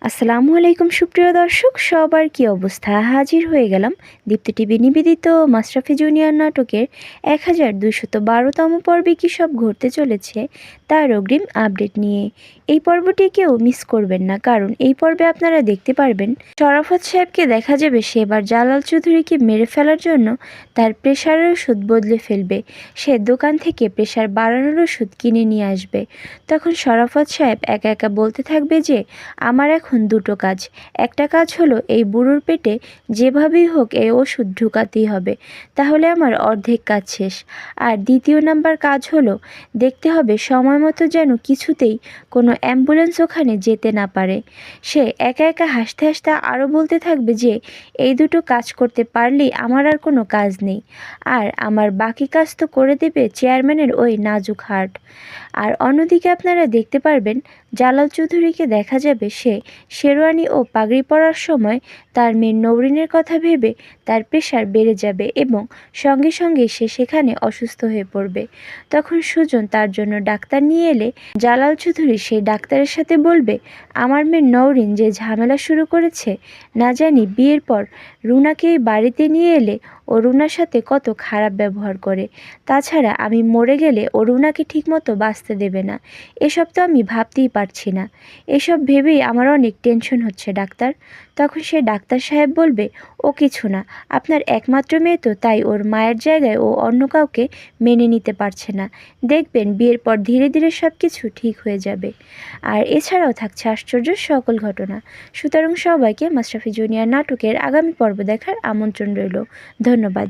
আসসালামু আলাইকুম সুপ্রিয় দর্শক, সবার কি অবস্থা? হাজির হয়ে গেলাম দীপ্তি টিভি নিবেদিত মাশরাফি জুনিয়র নাটকের 1212তম পর্বে কী সব ঘটতে চলেছে তার অগ্রিম আপডেট নিয়ে। এই পর্বটি কেউ মিস করবেন না, কারণ এই পর্বে আপনারা দেখতে পারবেন শরাফত সাহেবকে দেখা যাবে সে এবার জালাল চৌধুরীকে মেরে ফেলার জন্য তার প্রেশারের ওষুধ বদলে ফেলবে। সে দোকান থেকে প্রেশার বাড়ানোর ওষুধ কিনে নিয়ে আসবে। তখন শরাফত সাহেব একা একা বলতে থাকবে যে আমার এখন দুটো কাজ। একটা কাজ হলো এই বুড়োর পেটে যেভাবেই হোক এই ওষুধ ঢুকাতেই হবে, তাহলে আমার অর্ধেক কাজ শেষ। আর দ্বিতীয় নাম্বার কাজ হলো দেখতে হবে সময় মতো যেন কিছুতেই কোনো অ্যাম্বুলেন্স ওখানে যেতে না পারে। সে একা একা হাসতে হাসতে আরও বলতে থাকবে যে এই দুটো কাজ করতে পারলেই আমার আর কোনো কাজ নেই, আর আমার বাকি কাজ তো করে দেবে চেয়ারম্যানের ওই নাজুক হার্ট। আর অন্যদিকে আপনারা দেখতে পারবেন জালাল চৌধুরীকে দেখা যাবে সে শেরওয়ানি ও পাগড়ি পরার সময় তার মেয়ে নওরিনের কথা ভেবে তার প্রেশার বেড়ে যাবে এবং সঙ্গে সঙ্গে সে সেখানে অসুস্থ হয়ে পড়বে। তখন সুজন তার জন্য ডাক্তার নিয়ে এলে জালাল চৌধুরী সেই ডাক্তারের সাথে বলবে, আমার মেয়ে নওরিন যে ঝামেলা শুরু করেছে, না জানি বিয়ের পর রুনাকে এই বাড়িতে নিয়ে এলে ও রুনার সাথে কত খারাপ ব্যবহার করে। তাছাড়া আমি মরে গেলে ও রুনাকে ঠিকমতো বাঁচতে দেবে না। এসব তো আমি ভাবতেই পারছি না। এসব ভেবেই আমার অনেক টেনশন হচ্ছে ডাক্তার। তখন সে ডাক্তার সাহেব বলবে, ও কিছু না, আপনার একমাত্র মেয়ে তো, তাই ওর মায়ের জায়গায় ও অন্য কাউকে মেনে নিতে পারছে না। দেখবেন বিয়ের পর ধীরে ধীরে সব কিছু ঠিক হয়ে যাবে। আর এছাড়াও থাকছে আশ্চর্য সকল ঘটনা। সুতরাং সবাইকে মাশরাফি জুনিয়র নাটকের আগামী পর্ব দেখার আমন্ত্রণ রইল। ধন্যবাদ।